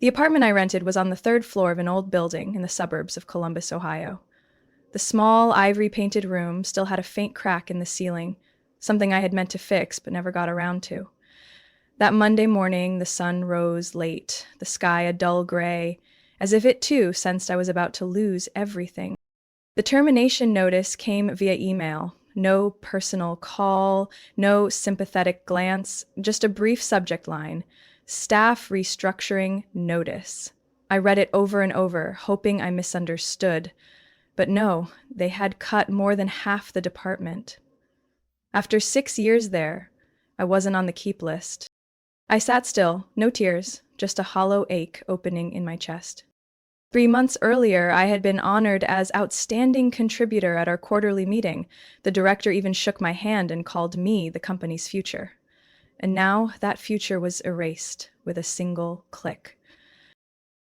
The apartment I rented was on the third floor of an old building in the suburbs of Columbus, Ohio. The small, ivory-painted room still had a faint crack in the ceiling, something I had meant to fix but never got around to. That Monday morning, the sun rose late, the sky a dull gray, as if it too sensed I was about to lose everything. The termination notice came via email. No personal call, no sympathetic glance, just a brief subject line. Staff restructuring notice. I read it over and over, hoping I misunderstood. But no, they had cut more than half the department. After 6 years there, I wasn't on the keep list. I sat still, no tears, just a hollow ache opening in my chest. 3 months earlier, I had been honored as outstanding contributor at our quarterly meeting. The director even shook my hand and called me the company's future. And now that future was erased with a single click.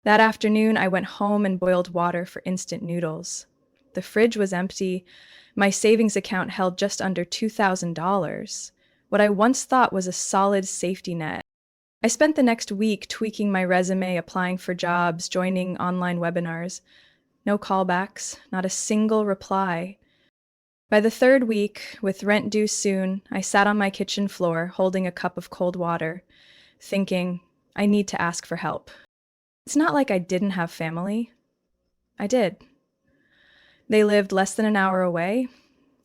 That afternoon, I went home and boiled water for instant noodles. The fridge was empty. My savings account held just under $2,000, what I once thought was a solid safety net. I spent the next week tweaking my resume, applying for jobs, joining online webinars. No callbacks, not a single reply. By the third week, with rent due soon, I sat on my kitchen floor, holding a cup of cold water, thinking, I need to ask for help. It's not like I didn't have family. I did. They lived less than an hour away,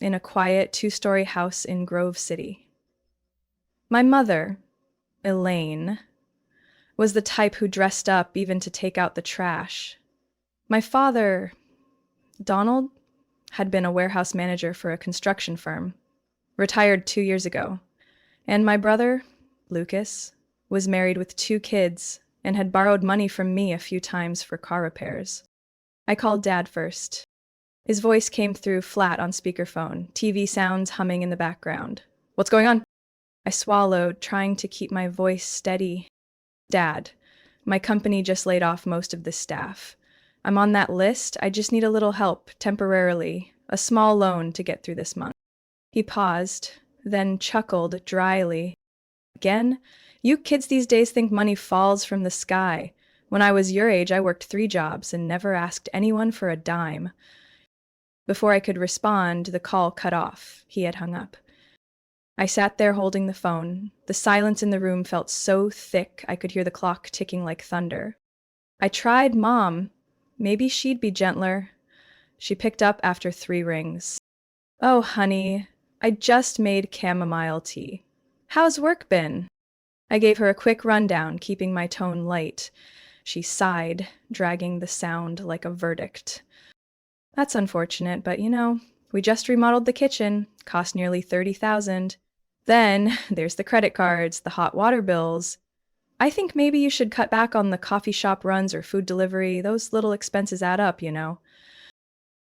in a quiet 2-story house in Grove City. My mother, Elaine, was the type who dressed up even to take out the trash. My father, Donald, had been a warehouse manager for a construction firm, retired 2 years ago. And my brother, Lucas, was married with 2 kids and had borrowed money from me a few times for car repairs. I called Dad first. His voice came through flat on speakerphone, TV sounds humming in the background. What's going on? I swallowed, trying to keep my voice steady. Dad, my company just laid off most of the staff. I'm on that list. I just need a little help, temporarily, a small loan to get through this month. He paused, then chuckled dryly. Again? You kids these days think money falls from the sky. When I was your age, I worked 3 jobs and never asked anyone for a dime. Before I could respond, the call cut off. He had hung up. I sat there holding the phone. The silence in the room felt so thick I could hear the clock ticking like thunder. I tried Mom. Maybe she'd be gentler. She picked up after 3 rings. Oh, honey, I just made chamomile tea. How's work been? I gave her a quick rundown, keeping my tone light. She sighed, dragging the sound like a verdict. That's unfortunate, but we just remodeled the kitchen, cost nearly $30,000. Then there's the credit cards, the hot water bills. I think maybe you should cut back on the coffee shop runs or food delivery. Those little expenses add up.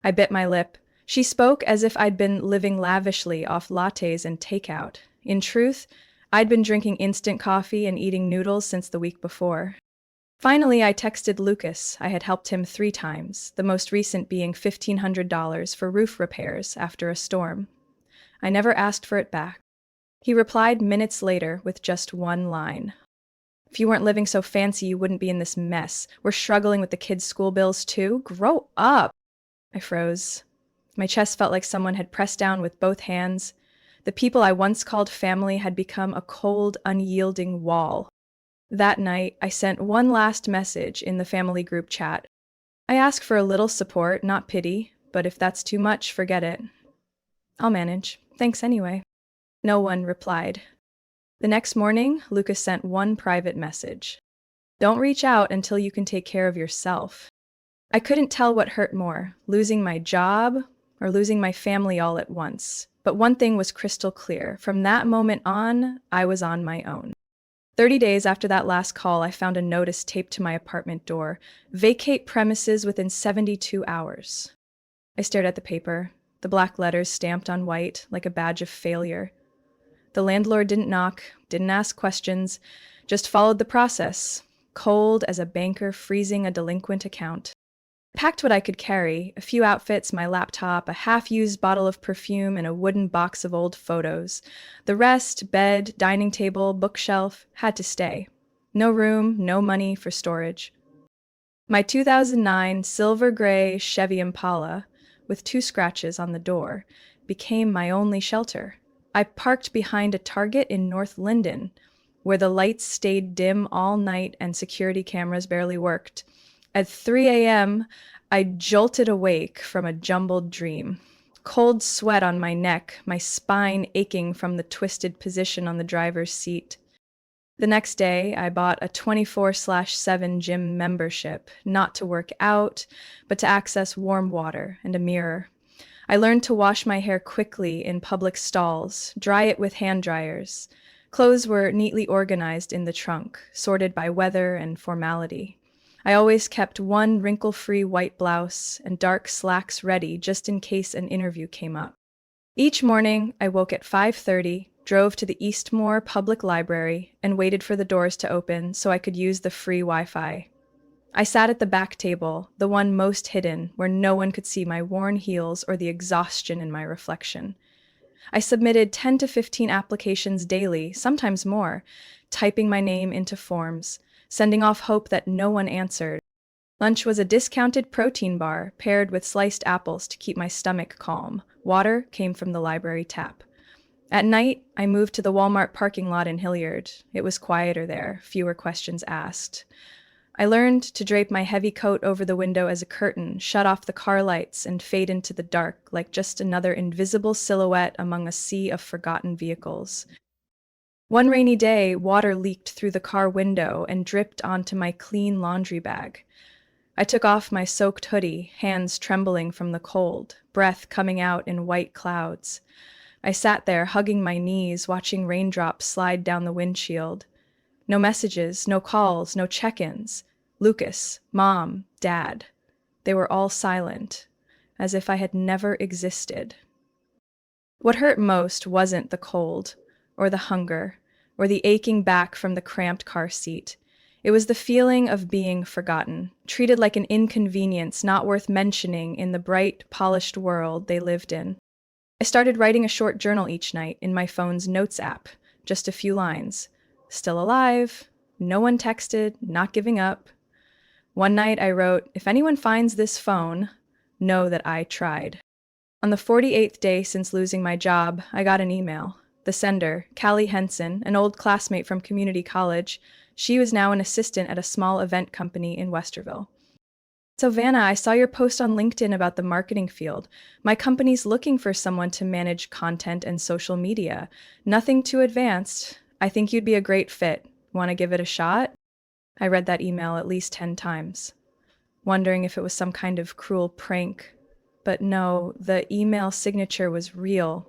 I bit my lip. She spoke as if I'd been living lavishly off lattes and takeout. In truth, I'd been drinking instant coffee and eating noodles since the week before. Finally, I texted Lucas. I had helped him 3 times, the most recent being $1,500 for roof repairs after a storm. I never asked for it back. He replied minutes later with just 1 line. If you weren't living so fancy, you wouldn't be in this mess. We're struggling with the kids' school bills too. Grow up! I froze. My chest felt like someone had pressed down with both hands. The people I once called family had become a cold, unyielding wall. That night, I sent one last message in the family group chat. I ask for a little support, not pity, but if that's too much, forget it. I'll manage. Thanks anyway. No one replied. The next morning, Lucas sent one private message. Don't reach out until you can take care of yourself. I couldn't tell what hurt more, losing my job or losing my family all at once. But one thing was crystal clear. From that moment on, I was on my own. 30 days after that last call, I found a notice taped to my apartment door. Vacate premises within 72 hours. I stared at the paper, the black letters stamped on white like a badge of failure. The landlord didn't knock, didn't ask questions, just followed the process, cold as a banker freezing a delinquent account. I packed what I could carry, a few outfits, my laptop, a half-used bottle of perfume, and a wooden box of old photos. The rest, bed, dining table, bookshelf, had to stay. No room, no money for storage. My 2009 silver gray Chevy Impala, with 2 scratches on the door, became my only shelter. I parked behind a Target in North Linden, where the lights stayed dim all night and security cameras barely worked. At 3 a.m., I jolted awake from a jumbled dream. Cold sweat on my neck, my spine aching from the twisted position on the driver's seat. The next day, I bought a 24/7 gym membership, not to work out, but to access warm water and a mirror. I learned to wash my hair quickly in public stalls, dry it with hand dryers. Clothes were neatly organized in the trunk, sorted by weather and formality. I always kept one wrinkle-free white blouse and dark slacks ready just in case an interview came up. Each morning, I woke at 5:30, drove to the Eastmoor Public Library, and waited for the doors to open so I could use the free Wi-Fi. I sat at the back table, the one most hidden, where no one could see my worn heels or the exhaustion in my reflection. I submitted 10 to 15 applications daily, sometimes more, typing my name into forms, sending off hope that no one answered. Lunch was a discounted protein bar paired with sliced apples to keep my stomach calm. Water came from the library tap. At night, I moved to the Walmart parking lot in Hilliard. It was quieter there, fewer questions asked. I learned to drape my heavy coat over the window as a curtain, shut off the car lights, and fade into the dark like just another invisible silhouette among a sea of forgotten vehicles. One rainy day, water leaked through the car window and dripped onto my clean laundry bag. I took off my soaked hoodie, hands trembling from the cold, breath coming out in white clouds. I sat there, hugging my knees, watching raindrops slide down the windshield. No messages, no calls, no check-ins. Lucas, Mom, Dad. They were all silent, as if I had never existed. What hurt most wasn't the cold, or the hunger, or the aching back from the cramped car seat. It was the feeling of being forgotten, treated like an inconvenience not worth mentioning in the bright, polished world they lived in. I started writing a short journal each night in my phone's notes app, just a few lines. Still alive, no one texted, not giving up. One night I wrote, "If anyone finds this phone, know that I tried." On the 48th day since losing my job, I got an email. The sender, Callie Henson, an old classmate from community college, she was now an assistant at a small event company in Westerville. "So Vanna, I saw your post on LinkedIn about the marketing field. My company's looking for someone to manage content and social media. Nothing too advanced. I think you'd be a great fit. Want to give it a shot?" I read that email at least 10 times, wondering if it was some kind of cruel prank. But no, the email signature was real.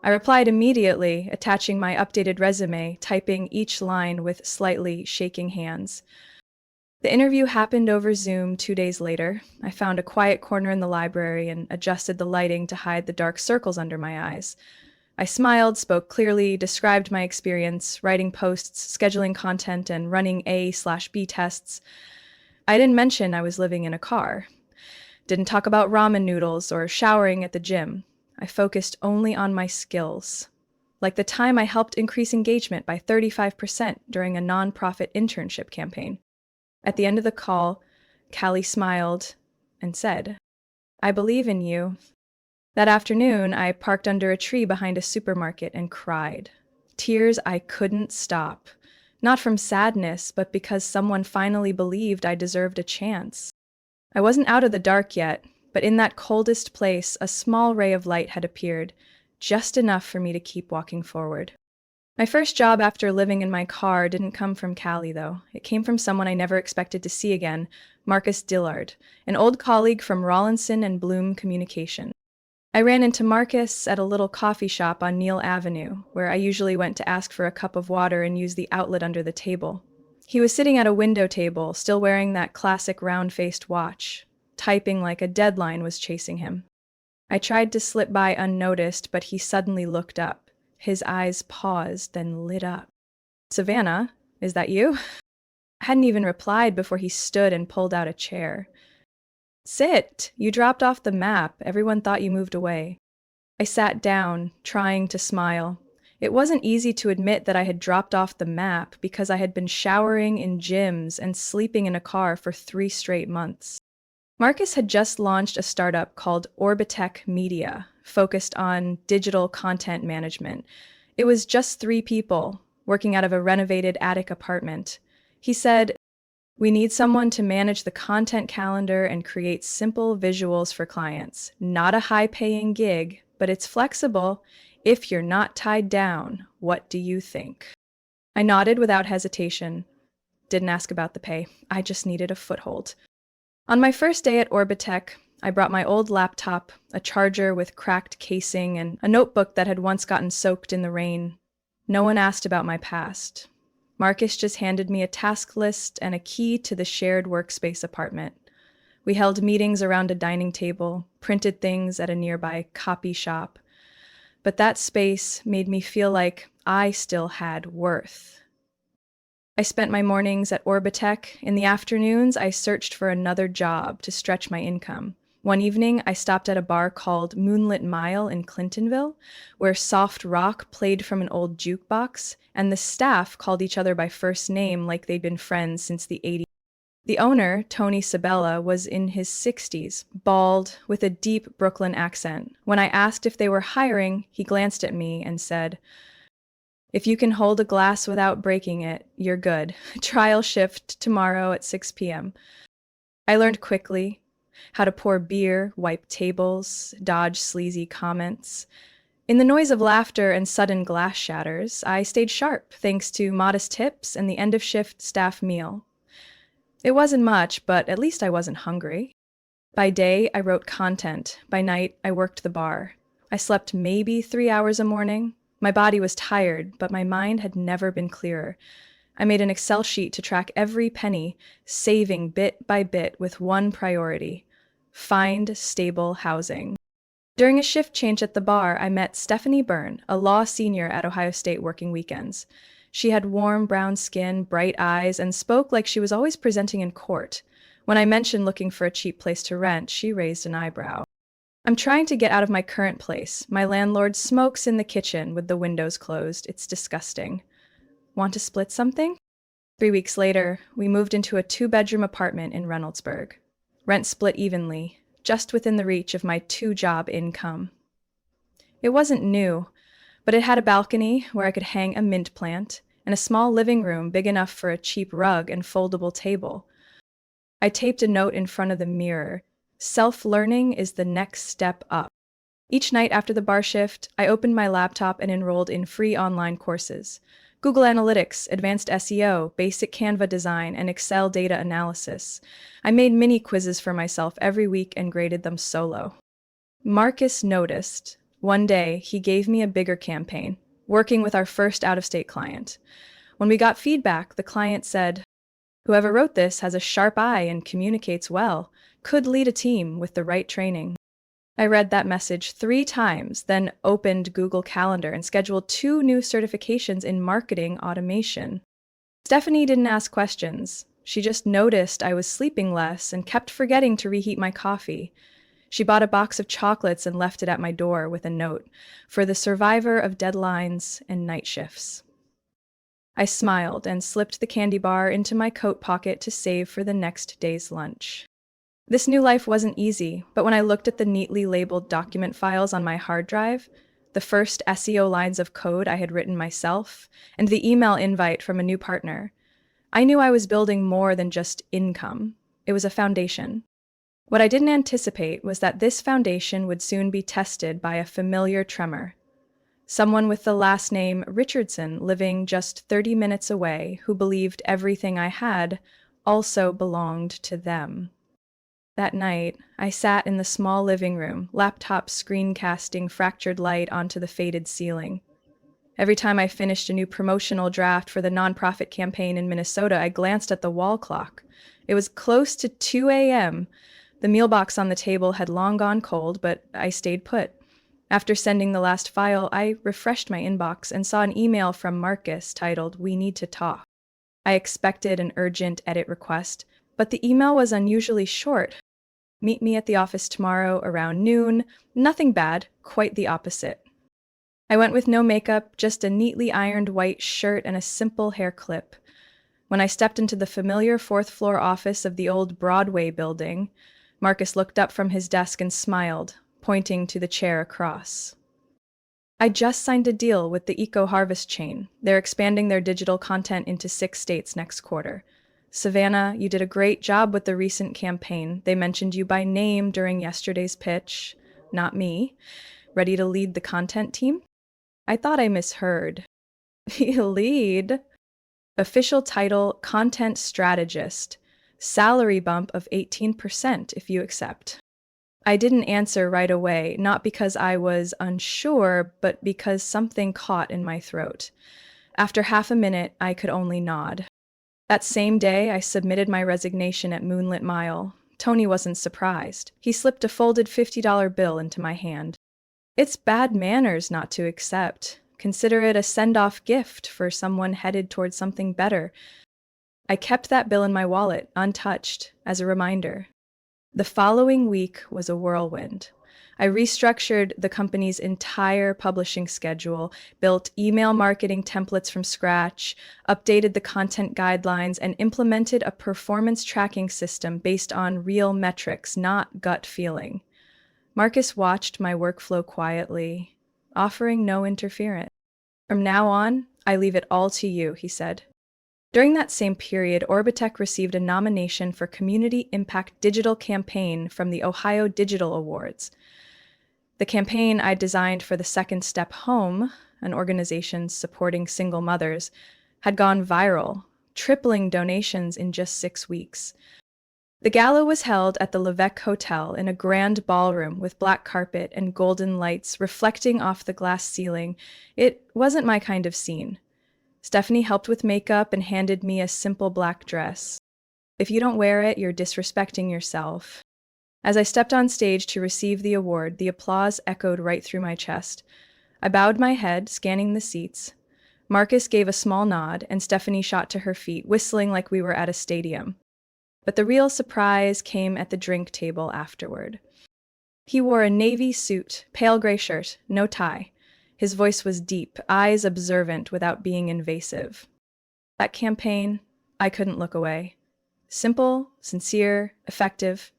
I replied immediately, attaching my updated resume, typing each line with slightly shaking hands. The interview happened over Zoom 2 days later. I found a quiet corner in the library and adjusted the lighting to hide the dark circles under my eyes. I smiled, spoke clearly, described my experience, writing posts, scheduling content, and running A/B tests. I didn't mention I was living in a car. Didn't talk about ramen noodles or showering at the gym. I focused only on my skills. Like the time I helped increase engagement by 35% during a nonprofit internship campaign. At the end of the call, Callie smiled and said, "I believe in you." That afternoon, I parked under a tree behind a supermarket and cried. Tears I couldn't stop. Not from sadness, but because someone finally believed I deserved a chance. I wasn't out of the dark yet, but in that coldest place, a small ray of light had appeared, just enough for me to keep walking forward. My first job after living in my car didn't come from Callie, though. It came from someone I never expected to see again, Marcus Dillard, an old colleague from Rawlinson and Bloom Communication. I ran into Marcus at a little coffee shop on Neal Avenue, where I usually went to ask for a cup of water and use the outlet under the table. He was sitting at a window table, still wearing that classic round-faced watch, typing like a deadline was chasing him. I tried to slip by unnoticed, but he suddenly looked up. His eyes paused, then lit up. "Savannah, is that you?" I hadn't even replied before he stood and pulled out a chair. "Sit! You dropped off the map. Everyone thought you moved away." I sat down, trying to smile. It wasn't easy to admit that I had dropped off the map because I had been showering in gyms and sleeping in a car for 3 straight months. Marcus had just launched a startup called Orbitech Media, focused on digital content management. It was just 3 people, working out of a renovated attic apartment. He said, "We need someone to manage the content calendar and create simple visuals for clients. Not a high-paying gig, but it's flexible. If you're not tied down, what do you think?" I nodded without hesitation. Didn't ask about the pay. I just needed a foothold. On my first day at Orbitech, I brought my old laptop, a charger with cracked casing, and a notebook that had once gotten soaked in the rain. No one asked about my past. Marcus just handed me a task list and a key to the shared workspace apartment. We held meetings around a dining table, printed things at a nearby copy shop. But that space made me feel like I still had worth. I spent my mornings at Orbitech. In the afternoons, I searched for another job to stretch my income. One evening, I stopped at a bar called Moonlit Mile in Clintonville, where soft rock played from an old jukebox, and the staff called each other by first name like they'd been friends since the 80s. The owner, Tony Sabella, was in his 60s, bald, with a deep Brooklyn accent. When I asked if they were hiring, he glanced at me and said, "If you can hold a glass without breaking it, you're good. Trial shift tomorrow at 6 p.m. I learned quickly how to pour beer, wipe tables, dodge sleazy comments. In the noise of laughter and sudden glass shatters, I stayed sharp thanks to modest tips and the end-of-shift staff meal. It wasn't much, but at least I wasn't hungry. By day, I wrote content. By night, I worked the bar. I slept maybe 3 hours a morning. My body was tired, but my mind had never been clearer. I made an Excel sheet to track every penny, saving bit by bit with one priority: find stable housing. During a shift change at the bar, I met Stephanie Byrne, a law senior at Ohio State working weekends. She had warm brown skin, bright eyes, and spoke like she was always presenting in court. When I mentioned looking for a cheap place to rent, she raised an eyebrow. "I'm trying to get out of my current place. My landlord smokes in the kitchen with the windows closed. It's disgusting. Want to split something?" 3 weeks later, we moved into a 2-bedroom apartment in Reynoldsburg. Rent split evenly, just within the reach of my 2-job income. It wasn't new, but it had a balcony where I could hang a mint plant and a small living room big enough for a cheap rug and foldable table. I taped a note in front of the mirror: "Self-learning is the next step up." Each night after the bar shift, I opened my laptop and enrolled in free online courses: Google Analytics, Advanced SEO, Basic Canva Design, and Excel Data Analysis. I made mini quizzes for myself every week and graded them solo. Marcus noticed. One day, he gave me a bigger campaign, working with our first out-of-state client. When we got feedback, the client said, "Whoever wrote this has a sharp eye and communicates well. Could lead a team with the right training." I read that message 3 times, then opened Google Calendar and scheduled 2 new certifications in marketing automation. Stephanie didn't ask questions. She just noticed I was sleeping less and kept forgetting to reheat my coffee. She bought a box of chocolates and left it at my door with a note: "For the survivor of deadlines and night shifts." I smiled and slipped the candy bar into my coat pocket to save for the next day's lunch. This new life wasn't easy, but when I looked at the neatly labeled document files on my hard drive, the first SEO lines of code I had written myself, and the email invite from a new partner, I knew I was building more than just income. It was a foundation. What I didn't anticipate was that this foundation would soon be tested by a familiar tremor. Someone with the last name Richardson, living just 30 minutes away, who believed everything I had also belonged to them. That night, I sat in the small living room, laptop screencasting fractured light onto the faded ceiling. Every time I finished a new promotional draft for the nonprofit campaign in Minnesota, I glanced at the wall clock. It was close to 2 a.m. The meal box on the table had long gone cold, but I stayed put. After sending the last file, I refreshed my inbox and saw an email from Marcus titled, "We Need to Talk." I expected an urgent edit request, but the email was unusually short. "Meet me at the office tomorrow around noon." Nothing bad, quite the opposite. I went with no makeup, just a neatly ironed white shirt and a simple hair clip. When I stepped into the familiar fourth floor office of the old Broadway building, Marcus looked up from his desk and smiled, pointing to the chair across. I just signed a deal with the Eco Harvest chain. They're expanding their digital content into 6 states next quarter. Savannah, you did a great job with the recent campaign. They mentioned you by name during yesterday's pitch. Not me. Ready to lead the content team? I thought I misheard. Lead? Official title, Content Strategist. Salary bump of 18% if you accept. I didn't answer right away, not because I was unsure, but because something caught in my throat. After half a minute, I could only nod. That same day, I submitted my resignation at Moonlit Mile. Tony wasn't surprised. He slipped a folded $50 bill into my hand. It's bad manners not to accept. Consider it a send-off gift for someone headed towards something better. I kept that bill in my wallet, untouched, as a reminder. The following week was a whirlwind. I restructured the company's entire publishing schedule, built email marketing templates from scratch, updated the content guidelines, and implemented a performance tracking system based on real metrics, not gut feeling. Marcus watched my workflow quietly, offering no interference. From now on, I leave it all to you, he said. During that same period, Orbitech received a nomination for Community Impact Digital Campaign from the Ohio Digital Awards. The campaign I designed for the Second Step Home, an organization supporting single mothers, had gone viral, tripling donations in just 6 weeks. The gala was held at the Levesque Hotel in a grand ballroom with black carpet and golden lights reflecting off the glass ceiling. It wasn't my kind of scene. Stephanie helped with makeup and handed me a simple black dress. If you don't wear it, you're disrespecting yourself. As I stepped on stage to receive the award, the applause echoed right through my chest. I bowed my head, scanning the seats. Marcus gave a small nod, and Stephanie shot to her feet, whistling like we were at a stadium. But the real surprise came at the drink table afterward. He wore a navy suit, pale gray shirt, no tie. His voice was deep, eyes observant without being invasive. That campaign, I couldn't look away. Simple, sincere, effective.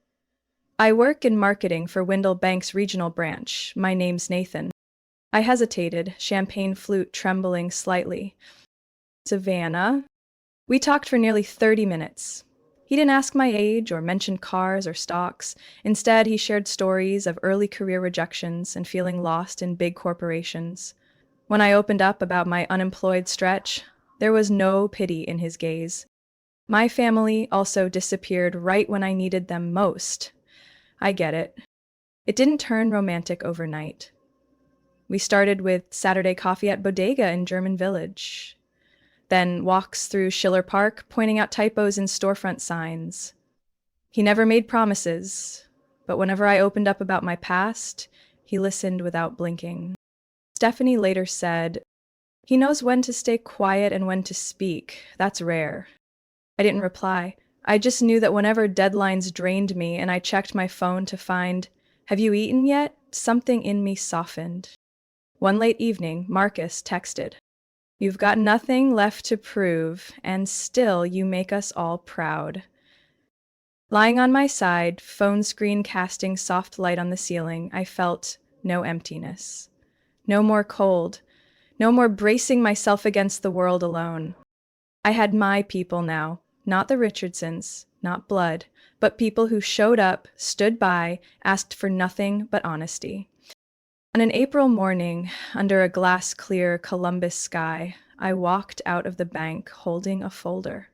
I work in marketing for Wendell Bank's regional branch. My name's Nathan. I hesitated, champagne flute trembling slightly. Savannah. We talked for nearly 30 minutes. He didn't ask my age or mention cars or stocks. Instead, he shared stories of early career rejections and feeling lost in big corporations. When I opened up about my unemployed stretch, there was no pity in his gaze. My family also disappeared right when I needed them most. I get it. It didn't turn romantic overnight. We started with Saturday coffee at Bodega in German Village. Then walks through Schiller Park, pointing out typos in storefront signs. He never made promises, but whenever I opened up about my past, he listened without blinking. Stephanie later said, "He knows when to stay quiet and when to speak. That's rare." I didn't reply. I just knew that whenever deadlines drained me and I checked my phone to find, "Have you eaten yet?" something in me softened. One late evening, Marcus texted, "You've got nothing left to prove, and still you make us all proud." Lying on my side, phone screen casting soft light on the ceiling, I felt no emptiness. No more cold. No more bracing myself against the world alone. I had my people now, not the Richardsons, not blood, but people who showed up, stood by, asked for nothing but honesty. On an April morning, under a glass-clear Columbus sky, I walked out of the bank holding a folder.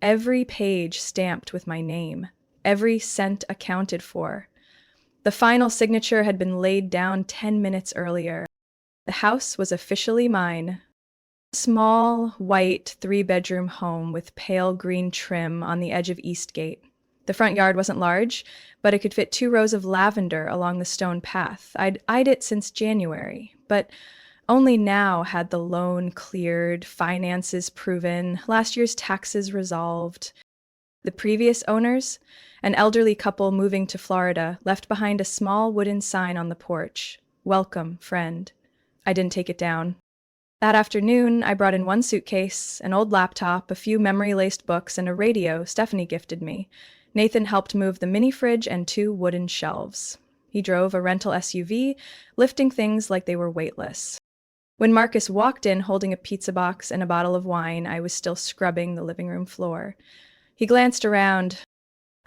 Every page stamped with my name, every cent accounted for. The final signature had been laid down 10 minutes earlier. The house was officially mine. A small, white, 3-bedroom home with pale green trim on the edge of Eastgate. The front yard wasn't large, but it could fit 2 rows of lavender along the stone path. I'd eyed it since January, but only now had the loan cleared, finances proven, last year's taxes resolved. The previous owners, an elderly couple moving to Florida, left behind a small wooden sign on the porch. "Welcome, friend." I didn't take it down. That afternoon, I brought in one suitcase, an old laptop, a few memory-laced books, and a radio Stephanie gifted me. Nathan helped move the mini fridge and two wooden shelves. He drove a rental SUV, lifting things like they were weightless. When Marcus walked in holding a pizza box and a bottle of wine, I was still scrubbing the living room floor. He glanced around.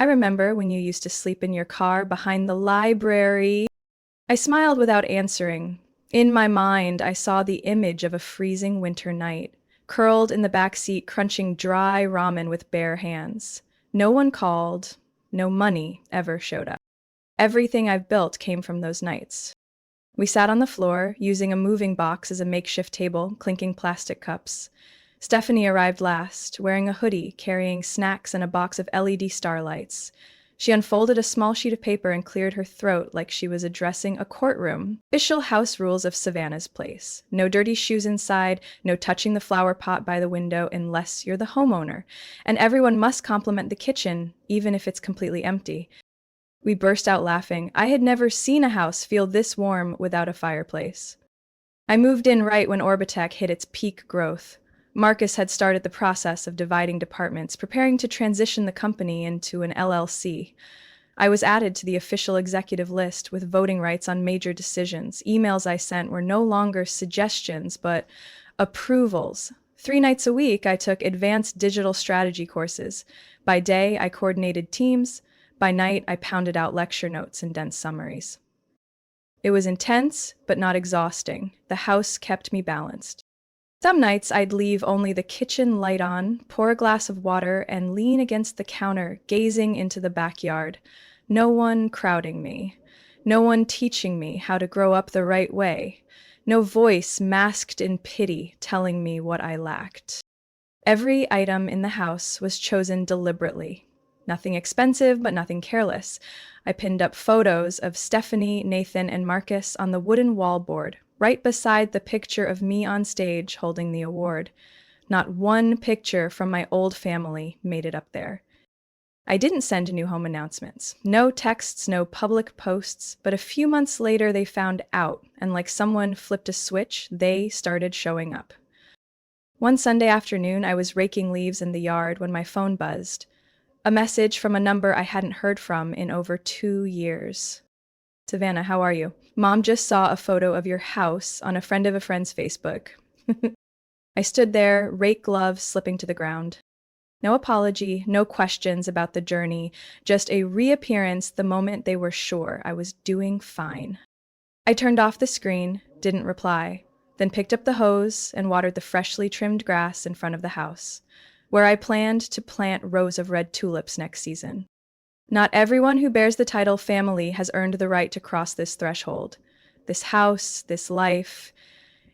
"I remember when you used to sleep in your car behind the library." I smiled without answering. In my mind, I saw the image of a freezing winter night, curled in the back seat, crunching dry ramen with bare hands. No one called, no money ever showed up. Everything I've built came from those nights. We sat on the floor, using a moving box as a makeshift table, clinking plastic cups. Stephanie arrived last, wearing a hoodie, carrying snacks and a box of LED starlights. She unfolded a small sheet of paper and cleared her throat like she was addressing a courtroom. Official house rules of Savannah's place. No dirty shoes inside, no touching the flower pot by the window unless you're the homeowner. And everyone must compliment the kitchen, even if it's completely empty. We burst out laughing. I had never seen a house feel this warm without a fireplace. I moved in right when Orbitech hit its peak growth. Marcus had started the process of dividing departments, preparing to transition the company into an LLC. I was added to the official executive list with voting rights on major decisions. Emails I sent were no longer suggestions, but approvals. 3 nights a week, I took advanced digital strategy courses. By day, I coordinated teams. By night, I pounded out lecture notes and dense summaries. It was intense, but not exhausting. The house kept me balanced. Some nights I'd leave only the kitchen light on, pour a glass of water, and lean against the counter, gazing into the backyard. No one crowding me. No one teaching me how to grow up the right way. No voice masked in pity telling me what I lacked. Every item in the house was chosen deliberately. Nothing expensive, but nothing careless. I pinned up photos of Stephanie, Nathan, and Marcus on the wooden wallboard, right beside the picture of me on stage holding the award. Not one picture from my old family made it up there. I didn't send new home announcements. No texts, no public posts, but a few months later they found out, and like someone flipped a switch, they started showing up. One Sunday afternoon, I was raking leaves in the yard when my phone buzzed. A message from a number I hadn't heard from in over 2 years. "Savannah, how are you? Mom just saw a photo of your house on a friend of a friend's Facebook." I stood there, rake gloves slipping to the ground. No apology, no questions about the journey, just a reappearance the moment they were sure I was doing fine. I turned off the screen, didn't reply, then picked up the hose and watered the freshly trimmed grass in front of the house, where I planned to plant rows of red tulips next season. Not everyone who bears the title family has earned the right to cross this threshold. This house, this life,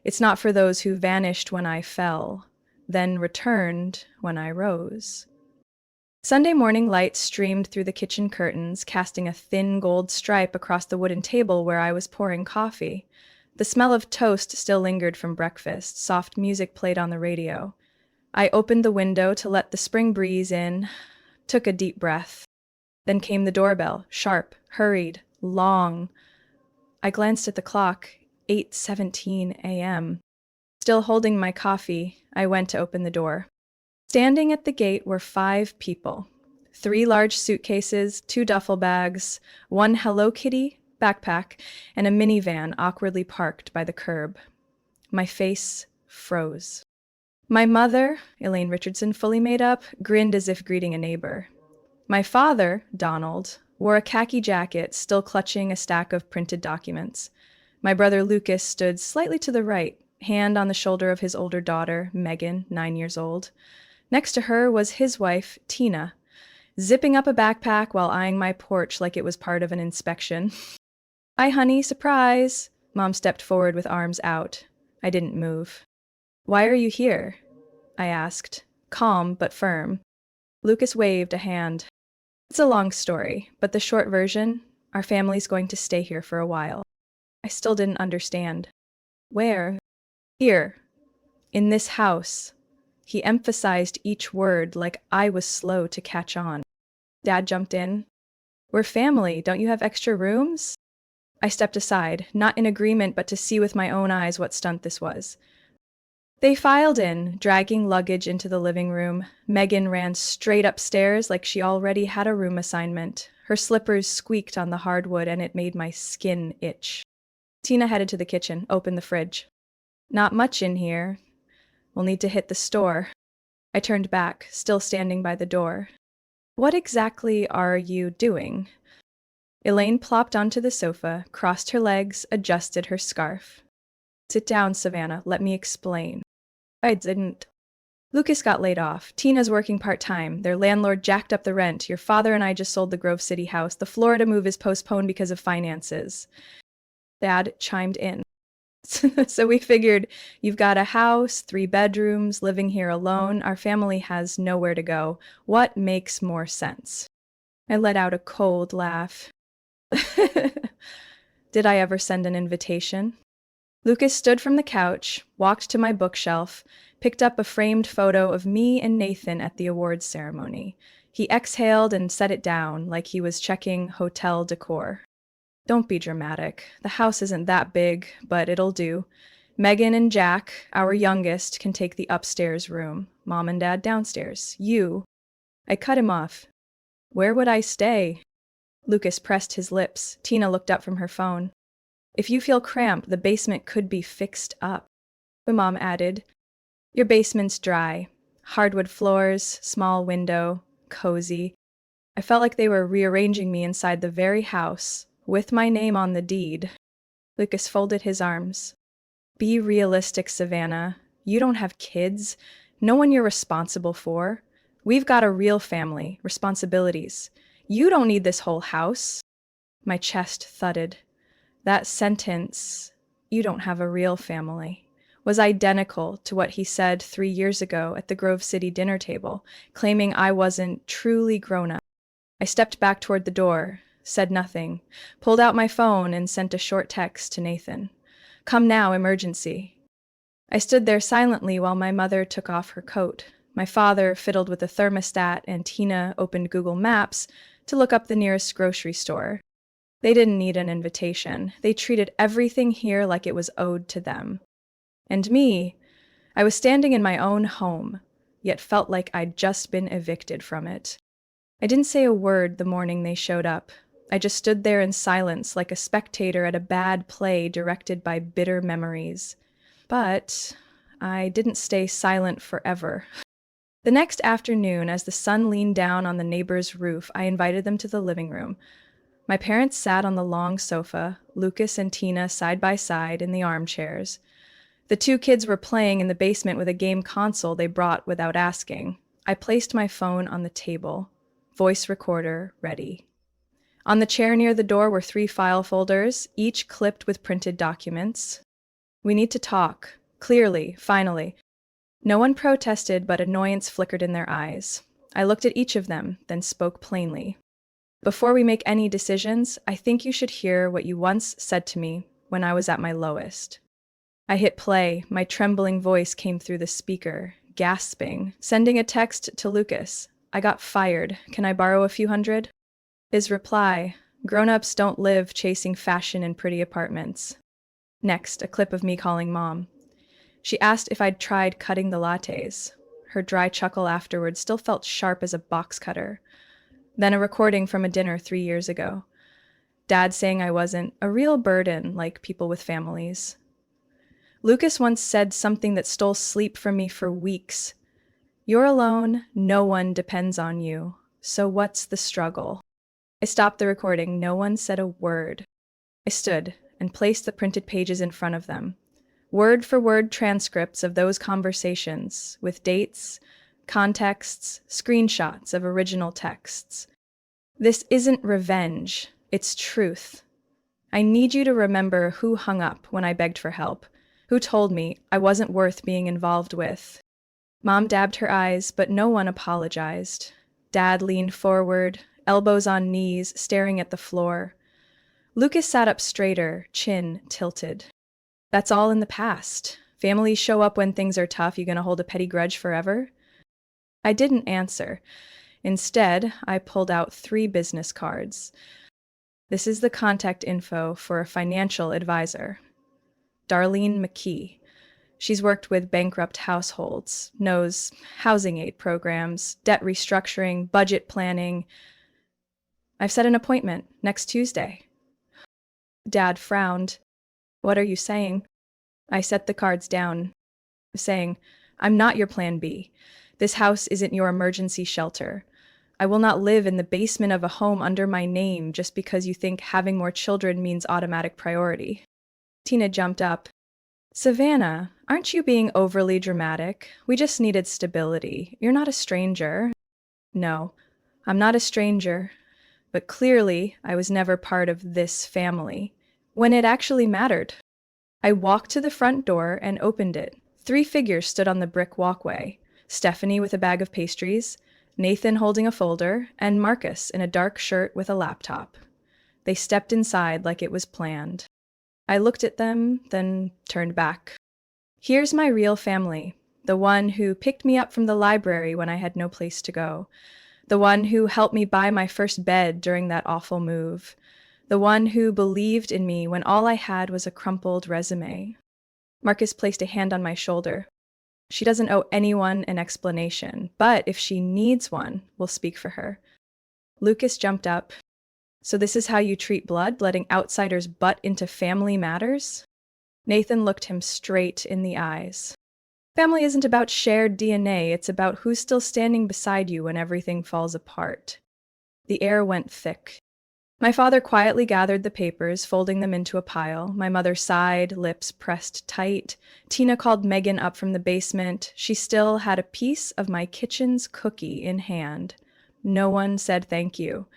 it's not for those who vanished when I fell, then returned when I rose. Sunday morning light streamed through the kitchen curtains, casting a thin gold stripe across the wooden table where I was pouring coffee. The smell of toast still lingered from breakfast. Soft music played on the radio. I opened the window to let the spring breeze in, took a deep breath. Then came the doorbell, sharp, hurried, long. I glanced at the clock, 8:17 a.m. Still holding my coffee, I went to open the door. Standing at the gate were 5 people. 3 large suitcases, 2 duffel bags, 1 Hello Kitty backpack, and a minivan awkwardly parked by the curb. My face froze. My mother, Elaine Richardson fully made up, grinned as if greeting a neighbor. My father, Donald, wore a khaki jacket, still clutching a stack of printed documents. My brother Lucas stood slightly to the right, hand on the shoulder of his older daughter, Megan, 9 years old. Next to her was his wife, Tina, zipping up a backpack while eyeing my porch like it was part of an inspection. "Hi, honey, surprise!" Mom stepped forward with arms out. I didn't move. "Why are you here?" I asked, calm but firm. Lucas waved a hand. "It's a long story, but the short version, our family's going to stay here for a while." I still didn't understand. "Where?" "Here. In this house." He emphasized each word like I was slow to catch on. Dad jumped in. "We're family. Don't you have extra rooms?" I stepped aside, not in agreement, but to see with my own eyes what stunt this was. They filed in, dragging luggage into the living room. Megan ran straight upstairs like she already had a room assignment. Her slippers squeaked on the hardwood and it made my skin itch. Tina headed to the kitchen, opened the fridge. Not much in here. We'll need to hit the store. I turned back, still standing by the door. What exactly are you doing? Elaine plopped onto the sofa, crossed her legs, adjusted her scarf. Sit down, Savannah. Let me explain. I didn't. Lucas got laid off. Tina's working part-time. Their landlord jacked up the rent. Your father and I just sold the Grove City house. The Florida move is postponed because of finances. Dad chimed in. So we figured you've got a house, 3 bedrooms, living here alone. Our family has nowhere to go. What makes more sense? I let out a cold laugh. Did I ever send an invitation? Lucas stood from the couch, walked to my bookshelf, picked up a framed photo of me and Nathan at the awards ceremony. He exhaled and set it down like he was checking hotel decor. Don't be dramatic. The house isn't that big, but it'll do. Megan and Jack, our youngest, can take the upstairs room. Mom and Dad downstairs. You. I cut him off. Where would I stay? Lucas pressed his lips. Tina looked up from her phone. If you feel cramped, the basement could be fixed up. But Mom added, your basement's dry. Hardwood floors, small window, cozy. I felt like they were rearranging me inside the very house, with my name on the deed. Lucas folded his arms. Be realistic, Savannah. You don't have kids. No one you're responsible for. We've got a real family, responsibilities. You don't need this whole house. My chest thudded. That sentence, you don't have a real family, was identical to what he said 3 years ago at the Grove City dinner table, claiming I wasn't truly grown up. I stepped back toward the door, said nothing, pulled out my phone and sent a short text to Nathan. Come now, emergency. I stood there silently while my mother took off her coat. My father fiddled with the thermostat and Tina opened Google Maps to look up the nearest grocery store. They didn't need an invitation. They treated everything here like it was owed to them. And me, I was standing in my own home, yet felt like I'd just been evicted from it. I didn't say a word the morning they showed up. I just stood there in silence like a spectator at a bad play directed by bitter memories. But I didn't stay silent forever. The next afternoon, as the sun leaned down on the neighbor's roof, I invited them to the living room. My parents sat on the long sofa, Lucas and Tina side by side in the armchairs. The 2 kids were playing in the basement with a game console they brought without asking. I placed my phone on the table, voice recorder ready. On the chair near the door were 3 file folders, each clipped with printed documents. We need to talk, clearly, finally. No one protested, but annoyance flickered in their eyes. I looked at each of them, then spoke plainly. Before we make any decisions, I think you should hear what you once said to me when I was at my lowest. I hit play. My trembling voice came through the speaker, gasping, sending a text to Lucas. I got fired. Can I borrow a few hundred? His reply, grown-ups don't live chasing fashion in pretty apartments. Next, a clip of me calling Mom. She asked if I'd tried cutting the lattes. Her dry chuckle afterwards still felt sharp as a box cutter. Then a recording from a dinner 3 years ago. Dad saying I wasn't a real burden like people with families. Lucas once said something that stole sleep from me for weeks. You're alone, no one depends on you. So what's the struggle? I stopped the recording. No one said a word. I stood and placed the printed pages in front of them. Word for word transcripts of those conversations with dates, contexts, screenshots of original texts. This isn't revenge, it's truth. I need you to remember who hung up when I begged for help, who told me I wasn't worth being involved with. Mom dabbed her eyes, but no one apologized. Dad leaned forward, elbows on knees, staring at the floor. Lucas sat up straighter, chin tilted. That's all in the past. Families show up when things are tough. You gonna hold a petty grudge forever? I didn't answer. Instead, I pulled out 3 business cards. This is the contact info for a financial advisor. Darlene McKee. She's worked with bankrupt households, knows housing aid programs, debt restructuring, budget planning. I've set an appointment next Tuesday. Dad frowned. What are you saying? I set the cards down, saying, I'm not your plan B. This house isn't your emergency shelter. I will not live in the basement of a home under my name just because you think having more children means automatic priority. Tina jumped up. Savannah, aren't you being overly dramatic? We just needed stability. You're not a stranger. No, I'm not a stranger. But clearly, I was never part of this family. When it actually mattered. I walked to the front door and opened it. 3 figures stood on the brick walkway. Stephanie with a bag of pastries, Nathan holding a folder, and Marcus in a dark shirt with a laptop. They stepped inside like it was planned. I looked at them, then turned back. Here's my real family, the one who picked me up from the library when I had no place to go, the one who helped me buy my first bed during that awful move, the one who believed in me when all I had was a crumpled resume. Marcus placed a hand on my shoulder. She doesn't owe anyone an explanation, but if she needs one, we'll speak for her. Lucas jumped up. So this is how you treat blood, letting outsiders butt into family matters? Nathan looked him straight in the eyes. Family isn't about shared DNA, it's about who's still standing beside you when everything falls apart. The air went thick. My father quietly gathered the papers, folding them into a pile. My mother sighed, lips pressed tight. Tina called Megan up from the basement. She still had a piece of my kitchen's cookie in hand. No one said thank you.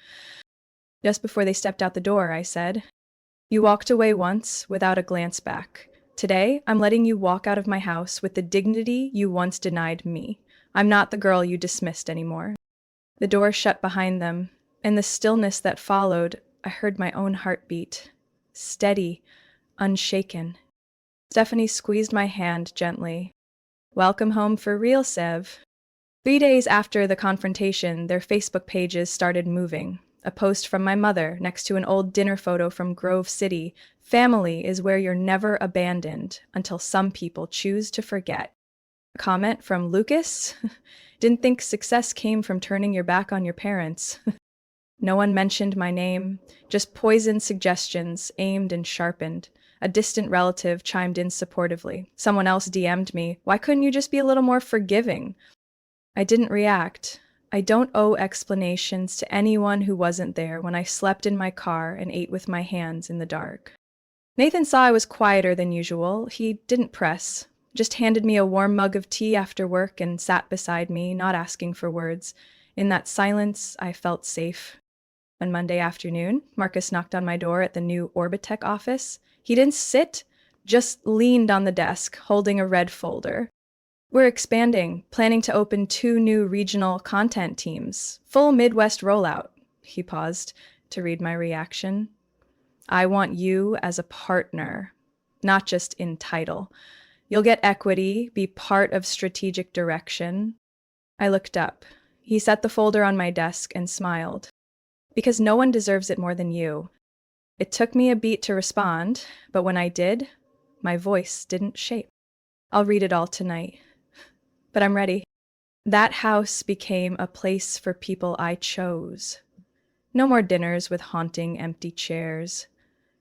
Just before they stepped out the door, I said, You walked away once without a glance back. Today, I'm letting you walk out of my house with the dignity you once denied me. I'm not the girl you dismissed anymore. The door shut behind them. In the stillness that followed, I heard my own heartbeat. Steady, unshaken. Stephanie squeezed my hand gently. Welcome home for real, Sev. 3 days after the confrontation, their Facebook pages started moving. A post from my mother next to an old dinner photo from Grove City. Family is where you're never abandoned until some people choose to forget. A comment from Lucas. Didn't think success came from turning your back on your parents. No one mentioned my name, just poisoned suggestions, aimed and sharpened. A distant relative chimed in supportively. Someone else DM'd me, why couldn't you just be a little more forgiving? I didn't react. I don't owe explanations to anyone who wasn't there when I slept in my car and ate with my hands in the dark. Nathan saw I was quieter than usual. He didn't press, just handed me a warm mug of tea after work and sat beside me, not asking for words. In that silence, I felt safe. On Monday afternoon, Marcus knocked on my door at the new Orbitech office. He didn't sit, just leaned on the desk, holding a red folder. We're expanding, planning to open 2 new regional content teams. Full Midwest rollout. He paused to read my reaction. I want you as a partner, not just in title. You'll get equity, be part of strategic direction. I looked up. He set the folder on my desk and smiled. Because no one deserves it more than you. It took me a beat to respond, but when I did, my voice didn't shake. I'll read it all tonight. But I'm ready. That house became a place for people I chose. No more dinners with haunting empty chairs.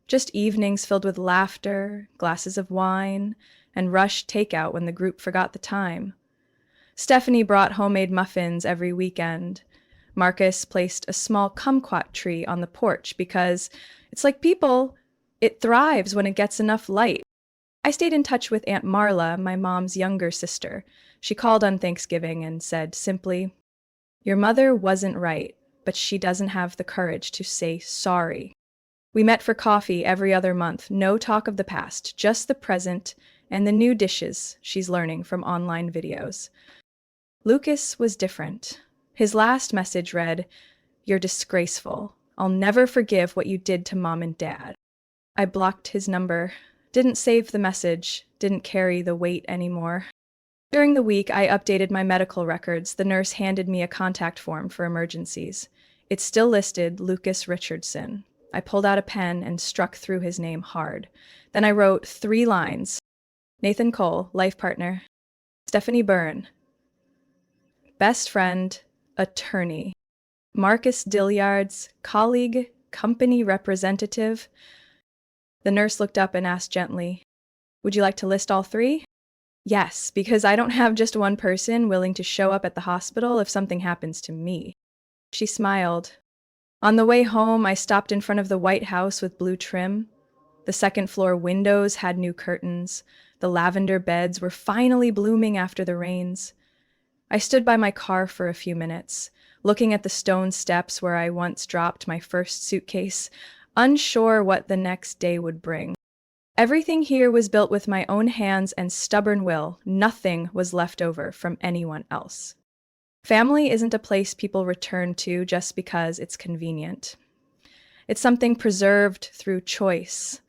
Just evenings filled with laughter, glasses of wine, and rushed takeout when the group forgot the time. Stephanie brought homemade muffins every weekend. Marcus placed a small kumquat tree on the porch because it's like people, it thrives when it gets enough light. I stayed in touch with Aunt Marla, my mom's younger sister. She called on Thanksgiving and said simply, Your mother wasn't right, but she doesn't have the courage to say sorry. We met for coffee every other month, no talk of the past, just the present and the new dishes she's learning from online videos. Lucas was different. His last message read, You're disgraceful. I'll never forgive what you did to Mom and Dad. I blocked his number, didn't save the message, didn't carry the weight anymore. During the week, I updated my medical records. The nurse handed me a contact form for emergencies. It still listed Lucas Richardson. I pulled out a pen and struck through his name hard. Then I wrote 3 lines. Nathan Cole, life partner. Stephanie Byrne, best friend, attorney. Marcus Dilliard's colleague, company representative. The nurse looked up and asked gently, "Would you like to list all 3? Yes, because I don't have just one person willing to show up at the hospital if something happens to me." She smiled. On the way home, I stopped in front of the White House with blue trim. The second-floor windows had new curtains. The lavender beds were finally blooming after the rains. I stood by my car for a few minutes, looking at the stone steps where I once dropped my first suitcase, unsure what the next day would bring. Everything here was built with my own hands and stubborn will. Nothing was left over from anyone else. Family isn't a place people return to just because it's convenient. It's something preserved through choice,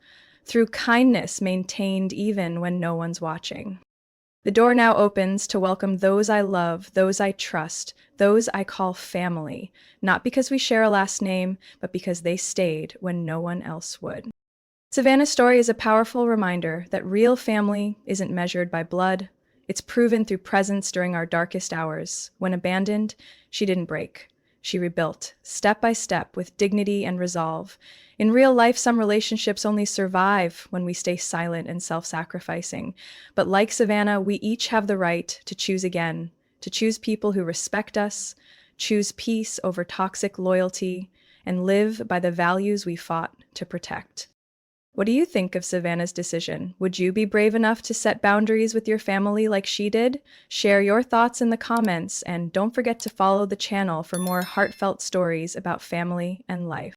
through kindness maintained even when no one's watching. The door now opens to welcome those I love, those I trust, those I call family, not because we share a last name, but because they stayed when no one else would. Savannah's story is a powerful reminder that real family isn't measured by blood. It's proven through presence during our darkest hours. When abandoned, she didn't break. She rebuilt, step by step, with dignity and resolve. In real life, some relationships only survive when we stay silent and self-sacrificing. But like Savannah, we each have the right to choose again, to choose people who respect us, choose peace over toxic loyalty, and live by the values we fought to protect. What do you think of Savannah's decision? Would you be brave enough to set boundaries with your family like she did? Share your thoughts in the comments, and don't forget to follow the channel for more heartfelt stories about family and life.